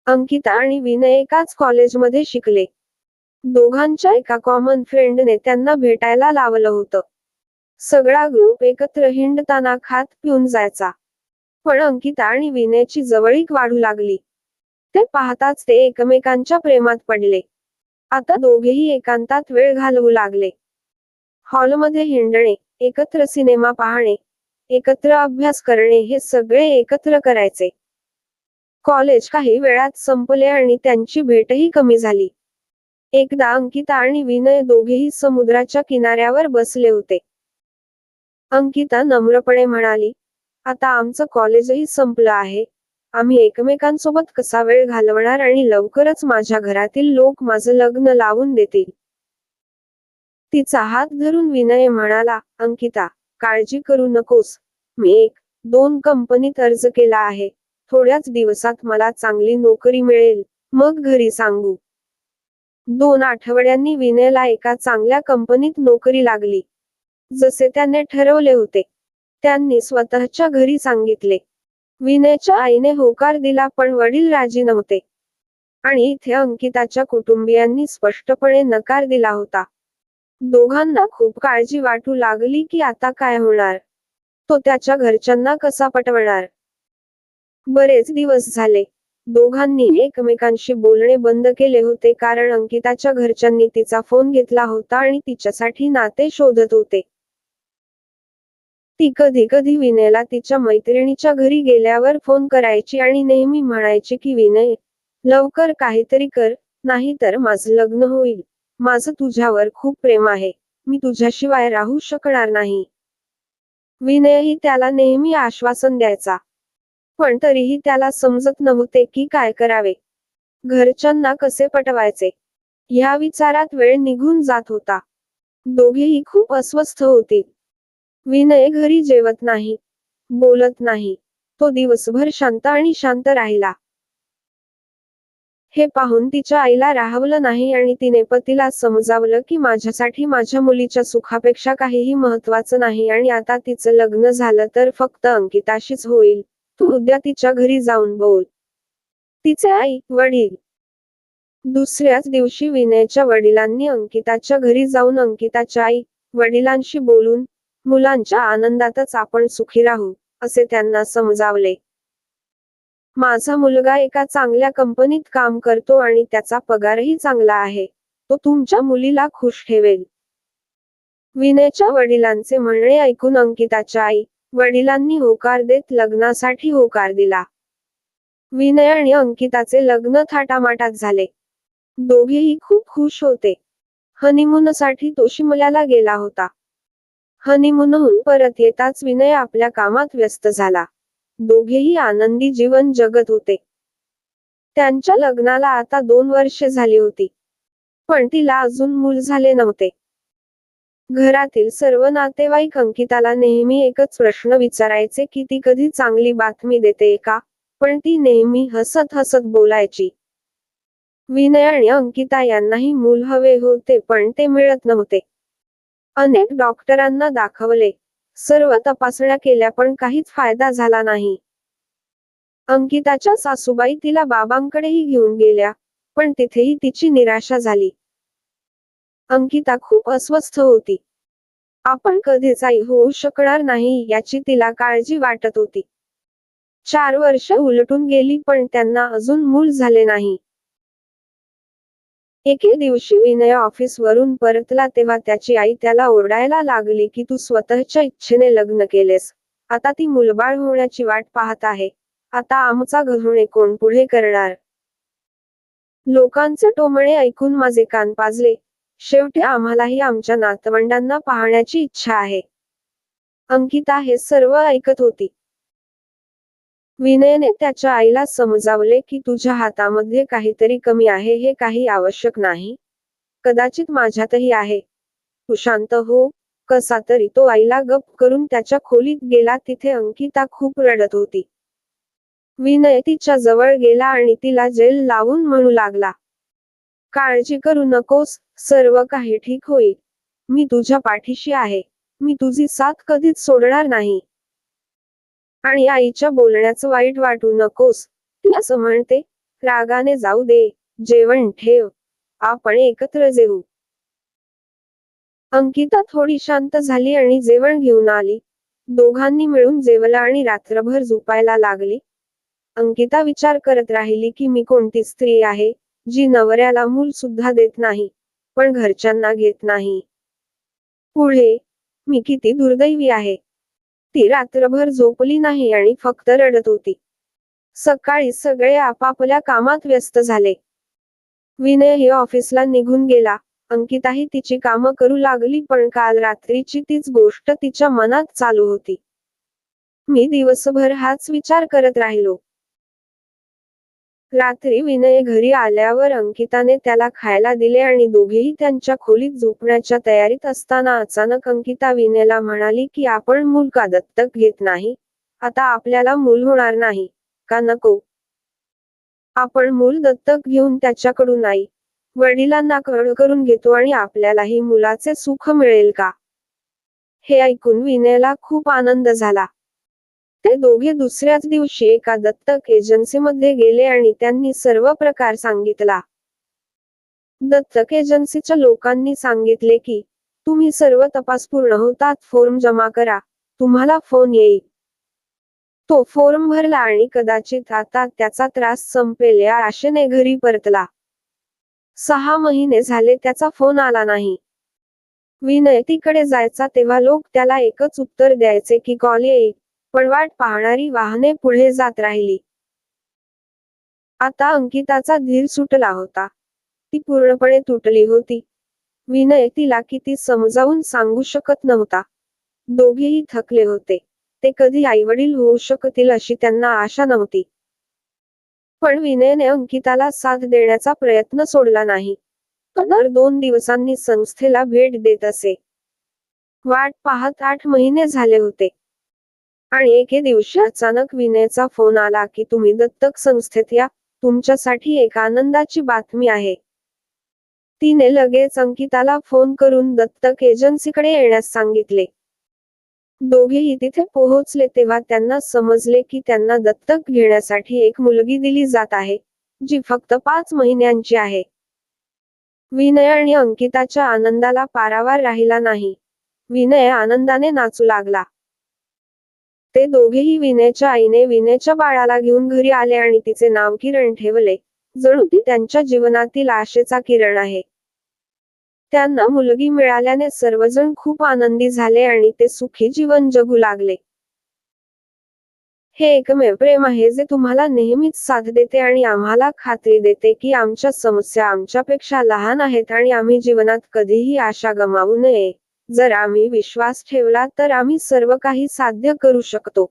अंकिता आणि विनय एकाच कॉलेजमध्ये शिकले. दोघांच्या एका कॉमन फ्रेंडने त्यांना भेटायला लावलं होतं. सगळा ग्रुप एकत्र हिंडताना खात पिऊन जायचा. पण अंकिता आणि विनयची जवळीक वाढू लागली. ते पाहताच ते एकमेकांच्या प्रेमात पडले. आता दोघेही एकांतात वेळ घालवू लागले. हॉलमध्ये हिंडणे, एकत्र सिनेमा पाहणे, एकत्र अभ्यास करणे हे सगळे एकत्र करायचे. कॉलेज काही वेळात संपले आणि त्यांची भेटही कमी झाली. एकदा अंकिता आणि विनय दोघेही समुद्राच्या किनाऱ्यावर बसले होते. अंकिता नम्रपणे म्हणाली, आता आमचं कॉलेजही संपलं आहे. आम्ही एकमेकांसोबत कसा वेळ घालवणार आणि लवकरच माझ्या घरातील लोक माझं लग्न लावून देतील. तिचा हात धरून विनय म्हणाला, अंकिता, काळजी करू नकोस. मी 1-2 कंपनीत अर्ज केला आहे. थोड्याच दिवसात मला चांगली नोकरी मिळेल, मग घरी सांगू. 2 आठवड्यांनी विनयला एका चांगल्या कंपनीत नोकरी लागली. जसे त्याने ठरवले होते. त्यांनी स्वतःच्या घरी सांगितले. विनयच्या आईने होकार दिला पण वडील राजी नव्हते. आणि इथे अंकिताच्या कुटुंबियांनी स्पष्टपणे नकार दिला होता. दोघांना खूप काळजी वाटू लागली की आता काय होणार. तो त्याच्या घरच्यांना कसा पटवणार. बरेच दिवस झाले. दोघांनी एकमेकांशी बोलणे बंद केले होते कारण अंकिताच्या घरच्यांनी तिचा फोन घेतला होता आणि तिच्यासाठी नाते शोधत होते. ती कधी कधी विनयला तिच्या मैत्रिणीच्या घरी गेल्यावर फोन करायची आणि नेहमी म्हणायची की विनय, लवकर काहीतरी कर, नाही तर माझं लग्न होईल. माझं तुझ्यावर खूप प्रेम आहे. मी तुझ्याशिवाय राहू शकणार नाही. विनयही त्याला नेहमी आश्वासन द्यायचा. पण तरीही त्याला समजत नव्हते की काय करावे. घरच्यांना कसे पटवायचे. ह्या विचारात वेळ निघून जात होता. दोघेही खूप अस्वस्थ होते. विनय घरी जेवत नाही, बोलत नाही. तो दिवसभर शांत आणि शांत राहिला. हे पाहून तिच्या आईला राहवलं नाही आणि तिने पतीला समजावलं की माझ्यासाठी माझ्या मुलीच्या सुखापेक्षा काहीही महत्वाचं नाही आणि आता तिचं लग्न झालं तर फक्त अंकिताशीच होईल. तू उद्या तिच्या घरी जाऊन बोल. तिचे आई वडील. दुसऱ्याच दिवशी विनयच्या वडिलांनी अंकिताच्या घरी जाऊन अंकिताच्या आई वडिलांशी बोलून, मुलांच्या आनंदातच आपण सुखी राहू, असे त्यांना समजावले. माझा मुलगा एका चांगल्या कंपनीत काम करतो आणि त्याचा पगारही चांगला आहे. तो तुमच्या मुलीला खुश ठेवेल. विनयच्या वडिलांचे म्हणणे ऐकून अंकिताच्या आई वडिलांनी होकार देत लग्नासाठी होकार दिला. विनय आणि अंकिताचे लग्न थाटामाटात झाले. दोघेही खूप खुश होते. हनीमूनसाठी तो शिमल्याला गेला होता. हनीमूनहून परत येताच विनय आपल्या कामात व्यस्त झाला. दोघेही आनंदी जीवन जगत होते. त्यांच्या लग्नाला आता 2 वर्षे झाली होती. पण तिला अजून मूल झाले नव्हते. घरातील सर्व नातेवाईक अंकिताला नेहमी एकच प्रश्न विचारायचे की ती कधी चांगली बातमी देते का, पण ती नेहमी हसत हसत बोलायची. विनय आणि अंकिता यांनाही मूल हवे होते पण ते मिळत नव्हते. अनेक डॉक्टरांना दाखवले. सर्व तपासण्या केल्या पण काहीच फायदा झाला नाही. अंकिताच्या सासूबाई तिला बाबांकडेही घेऊन गेल्या, पण तिथेही तिची निराशा झाली. अंकिता खूप अस्वस्थ होती. आपण कधीच आई होऊ शकणार नाही याची तिला काळजी वाटत होती. 4 वर्ष उलटून गेली पण त्यांना अजून मूल झाले नाही. एके दिवशी विनय ऑफिसवरून परतला तेव्हा त्याची आई त्याला ओरडायला लागली की तू स्वतःच्या इच्छेने लग्न केलेस. आता ती मुलबाळ होण्याची वाट पाहत आहे. आता आमचा गृहिणी कोण पुढे करणार. लोकांचे टोमणे ऐकून माझे कान पाजले. शेवटी आम्हालाही आमच्या नातवंडांना पाहण्याची इच्छा आहे. अंकिता हे सर्व ऐकत होती. विनयने त्याच्या आईला समजावले की तुझ्या हातामध्ये काहीतरी कमी आहे हे काही आवश्यक नाही. कदाचित माझ्यातही आहे. तू शांत हो. कसा तरी तो आईला गप्प करून त्याच्या खोलीत गेला. तिथे अंकिता खूप रडत होती. विनय तिच्या जवळ गेला आणि तिला जेल लावून म्हणू लागला, काळजी करू नकोस, सर्व काही ठीक होईल. मी तुझ्या पाठीशी आहे. मी तुझी साथ कधीच सोडणार नाही. आणि आईच्या बोलण्याचं वाईट वाटू नकोस. ती असं म्हणते, रागाने जाऊ दे, जेवण ठेव, आपण एकत्र जेवू. अंकिता थोडी शांत झाली आणि जेवण घेऊन आली. दोघांनी मिळून जेवलं आणि रात्रभर झोपायला लागली. अंकिता विचार करत राहिली की मी कोणती स्त्री आहे, जी नवऱ्याला मूल सुद्धा देत नाही, पण घरच्यांना घेत नाही. पुढे, मी किती दुर्दैवी आहे. ती रात्रभर झोपली नाही आणि फक्त रडत होती. सकाळी सगळे आपापल्या कामात व्यस्त झाले. विनयही ऑफिसला निघून गेला. अंकिताही तिची कामं करू लागली, पण काल रात्रीची तीच गोष्ट तिच्या मनात चालू होती. मी दिवसभर हाच विचार करत राहिलो. रात्री विनय घरी आल्यावर अंकिताने त्याला खायला दिले आणि दोघेही त्यांच्या खोलीत झोपण्याच्या तयारीत असताना अचानक अंकिता विनयला म्हणाली की आपण मूल का दत्तक घेत नाही? आता आपल्याला मूल होणार नाही का? नको. आपण मूल दत्तक घेऊन त्याच्याकडून आई वडिलांना कळ करून घेतो आणि आपल्यालाही मुलाचे सुख मिळेल का? हे ऐकून विनयला खूप आनंद झाला. ते दोघे दुसऱ्याच दिवशी एका दत्तक एजन्सीमध्ये गेले आणि त्यांनी सर्व प्रकार सांगितला. दत्तक एजन्सीच्या लोकांनी सांगितले की तुम्ही सर्व तपास पूर्ण होतात फॉर्म जमा करा, तुम्हाला फोन येईल. तो फॉर्म भरला आणि कदाचित आता त्याचा त्रास संपेल या आशेने घरी परतला. 6 महिने झाले त्याचा फोन आला नाही. विनय तिकडे जायचा तेव्हा लोक त्याला एकच उत्तर द्यायचे की कॉल येईल, पण वाट पाहणारी वाहने पुढे जात राहिली. आता अंकिताचा धीर सुटला होता. ती पूर्णपणे तुटली होती. विनय तिला किती समजावून सांगू शकत नव्हता. दोघेही थकले होते. ते कधी आईवडील होऊ शकतील अशी त्यांना आशा नव्हती. पण विनयने अंकिताला साथ देण्याचा प्रयत्न सोडला नाही. दर 2 दिवसांनी संस्थेला भेट देत असे. वाट पाहत 8 महिने झाले होते. आणि एके दिवशी अचानक विनयचा फोन आला की तुम्ही दत्तक संस्थेत या, तुमच्यासाठी एक आनंदाची बातमी आहे. तिने लगेच अंकिताला फोन करून दत्तक एजन्सीकडे येण्यास सांगितले. दोघेही तिथे पोहोचले तेव्हा त्यांना समजले की त्यांना दत्तक घेण्यासाठी एक मुलगी दिली जात आहे, जी फक्त 5 महिन्यांची आहे. विनय आणि अंकिताच्या आनंदाला पारावार राहिला नाही. विनय आनंदाने नाचू लागला. ते दोघेही विनयच्या आईने विनयच्या बाळाला घेऊन घरी आले आणि तिचे नाव किरण ठेवले, जणू ती त्यांच्या जीवनातील आशेचा किरण आहे. त्यांना मुलगी मिळाल्याने सर्वजण खूप आनंदी झाले आणि ते सुखी जीवन जगू लागले. हे एकमेव प्रेम आहे जे तुम्हाला नेहमीच साथ देते आणि आम्हाला खात्री देते की आमच्या समस्या आमच्यापेक्षा लहान आहेत आणि आम्ही जीवनात कधीही आशा गमावू नये. जर आम्ही विश्वास ठेवला तर आम्ही सर्व काही साध्य करू शकतो.